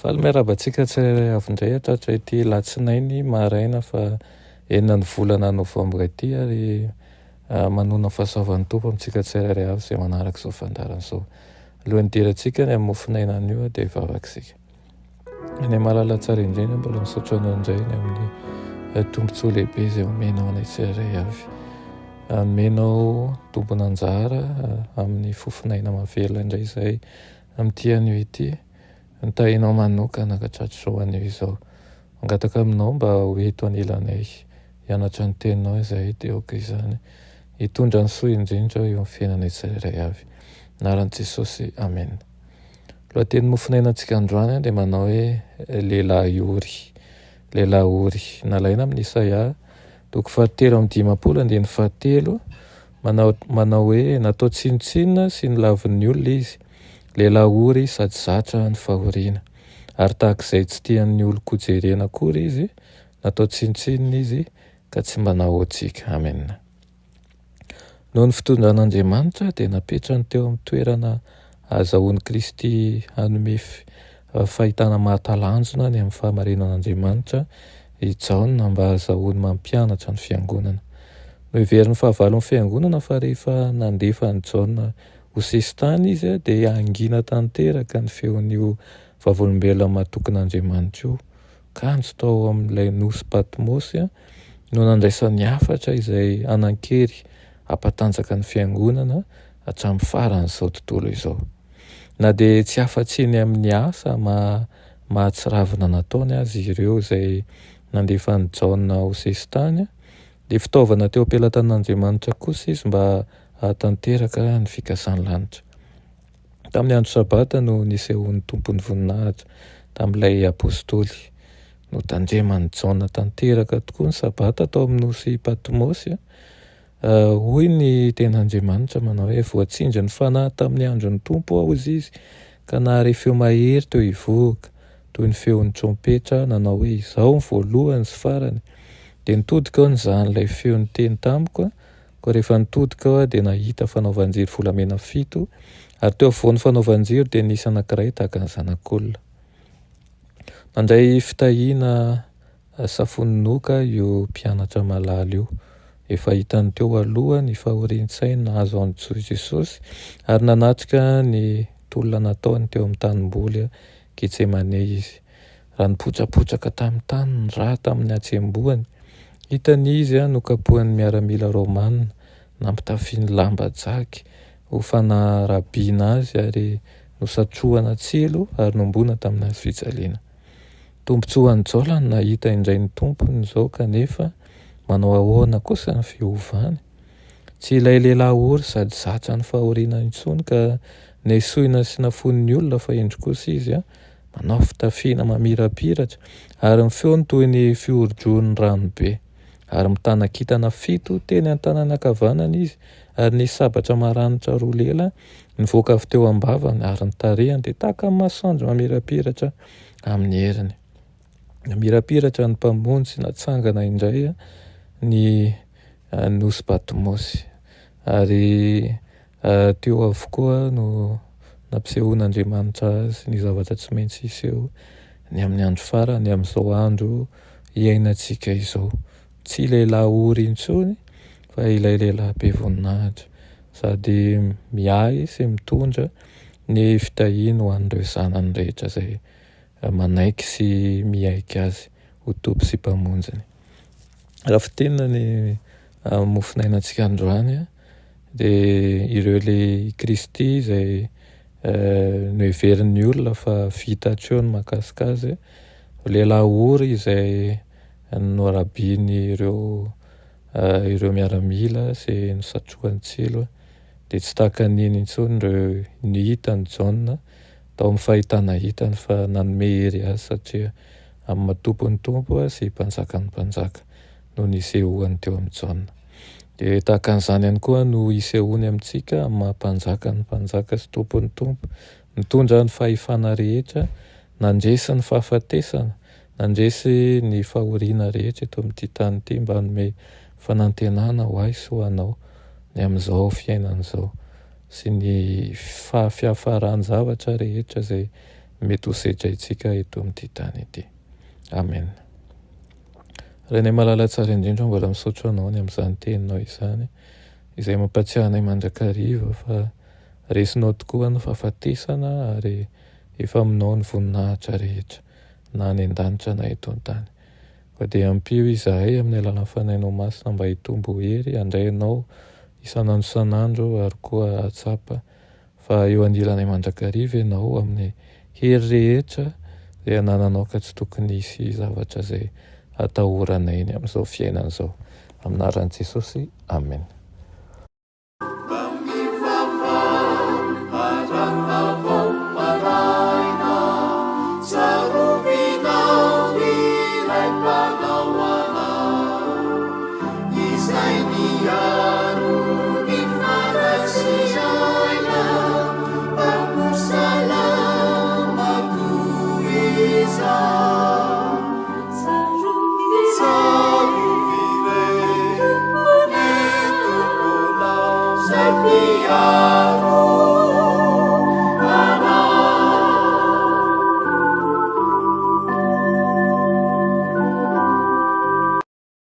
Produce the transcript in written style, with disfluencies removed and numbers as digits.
Faly miarabantsika tsirairay avy indray atratra ity latsinainy maraina fa enin'ny volana novambra ity ary manona fahasoavan'ny tompo amintsika tsirairay avy izay manaraka izao fandarana izao. Alohan'ny dirantsika ny amin'ny mofinaina an'io dia vavakisika. Any malala tsara indrindra mbola misaotra anao indray ny amin'ny tombontsoa lehibe izay omenao anay tsirairay avy. Omenao tombon'anjara amin'ny fofinaina mavelona indray izay amin'ity anio ity. Nitahinao manokana ka tratrizao anio izao. Mangataka aminao mba ho eto anilanay, hianatra ny teninao izahay dia aoka izany. Hitondra ny soa indrindra eo amin'ny fiainanay tsirairay avy. Anaran'i Jesosy, amen. Lohaten'ny mofinainantsika androany dia manao hoe lehilahy ory. Lehilahy ory. Nalaina amin'ny Isaia, toko 7:17. Manao hoe natao tsinotsinona sy ny lavin'ny olona izy. Lehilahy ory sady zatra ny fahoriana. Ary tahak'izay tsy tian'ny olon-kojerena akory izy, natao tsinotsinona izy ka tsy mba nahoantsika. Amen. Noho ny fitondran'Andriamanitra dia napetrany teo amin'ny toerana ahazahoan'i Kristy hanome fahitana mahatalanjona ny amin'ny fahamarinan'Andriamanitra i Jaona mba ahazahoany mampianatra ny fiangonana. No heverin'ny fahavalon'ny fiangonana fa rehefa nandefa ny Jaona ho sesitany izy dia angina tanteraka ny feon'io vavolombelona mahatokin'Andriamanitra io. Kanjo tao amin'ilay nosy Patmosy no nandraisan'ny hafatra izay anan-kery hampatanjaka ny fiangonana hatramin'ny faran'izao tontolo izao. Na dia tsy afa-tsy eny amin'ny asa mahatsiravina nataony azy ireo izay nandefa ny Jaona ho sesitany, dia fitaovana teo am-pelatan'Andriamanitra kosa izy mba hahatanteraka ny fikasan'ny lanitra. Tamin'ny andro sabata no nisehoan'ny tompon'ny voninahitra tamin'ilay apôstôly. No tandreman'ny Jaona tanteraka tokoa ny sabata tao amin'ny nosy Patmosy. Hoy ny ten'Andriamanitra manao hoe voatsinjo ny fanahy tamin'ny andron'ny tompo aho izy ka nahare feo mahery teo hivoaka toy ny feon'ny trompetra nanao hoe izao ny voalohany sy farany. Dia nitodika aho nizahan'ilay feon'ny teny tamiko. Ko rehefa nitodika aho dia nahita fanaovan-jiro volamena 7 ary teo afovoan'ny fanaovan-jiro dia nisy anankiray tahaka ny zanak'olona. Nandray fitahiana safoninoka io mpianatra malala io. Efa hitany teo aloha ny fahorian-tsaina nahazo an'i Jesosy ary nanatrika ny tolona nataony teo amin'ny tanimboly Getsemane izy. Raha nipotrapotraka tamin'ny tany ny rà tamin'ny hatsembohany. Hitany izy nokapohan'ny miaramila Rômanina nampitafiany lamba jaky ho fanarabiana azy ary nosatrohana tsilo ary nombona tamin'ny hazo fijaliana. Tombontsoan'ny Jaona nahita indray ny tompony izao kanefa manao ahoana kosa ny fiovany. Tsy ilay lehilahy ory sady zatra ny fahoriana intsony ka nesoina sy nafon'ny olona fa indro kosa izy manao fitafiana mamirapiratra ary ny feony toy ny fiorjoan'ny ranobe. Ary mitana kintana 7 teny an-tanany ankavanana izy ary ny sabatra maranitra 2 lela nivoaka avy teo am-bavany ary ny tarehany dia tahaka ny masoandro mamirapiratra amin'ny heriny. Namirapiratra ny mpamonjy natsangana indray ny nosy Patmosy ary teo avokoa no nampisehoan'Andriamanitra azy ny zavatra tsy maintsy hiseho ny amin'ny andro farany amin'izao andro iainantsika izao. Tsy lehilahy ory intsony fa ilay lehilahy be voninahitra sady miahy sy mitondra ny fitahiana ho an'ireo zanany rehetra izay manaiky sy miaiky azy ho tompo sy mpamonjiny. Raha fitenina ny mofinainantsika androany dia ireo le Kristy izay no heverin'ny olona fa vita hatreo ny mahakasika azy. Lehilahy ory izay norabiany ireo miaramila sy nosatrohan'ny tsilo dia tsy tahaka an'iny intsony ireo nihitany Jaona tao amin'ny fahitana hitany fa nanome hery azy satria amin'ny matompo ny tompo sy mpanjakan'ny mpanjaka no nisehoany teo amin'ny Jaona. Dia tahaka an'izany ihany koa no hisehoany amintsika amin'ny mahampanjaka ny mpanjaka sy tompon'ny tompo. Nitondra ny fahefana rehetra, nandresy ny fahafatesana, nandresy ny fahoriana rehetra eto amin'ity tany ity mba hanome fanantenana ho ahy sy ho anao ny amin'izao fiainan'izao sy ny fiafarany zavatra rehetra zay mety ho sedraitsika eto amin'ity tany ity. Amen. Renay malala tsara indrindra mbola misaotro anao ny amin'izany teninao izany izay mampatsiahy anay mandrakariva fa resinao tokoa ny fahafatesana ary efa aminao ny voninahitra rehetra na any an-danitra na eto an-tany. Fa dia ampio izahay amin'ny alalan'ny fanainao masina mba hitombo hery andrainao isan'andro isan'andro ary koa atsapa fa eo anilanay mandrakariva ianao amin'ny hery rehetra zay anananao ka tsy tokony hisy zavatra zay atahoranay ny amin'izao fiainan'izao. Aminaran'i Jesosy. Amen. Miaro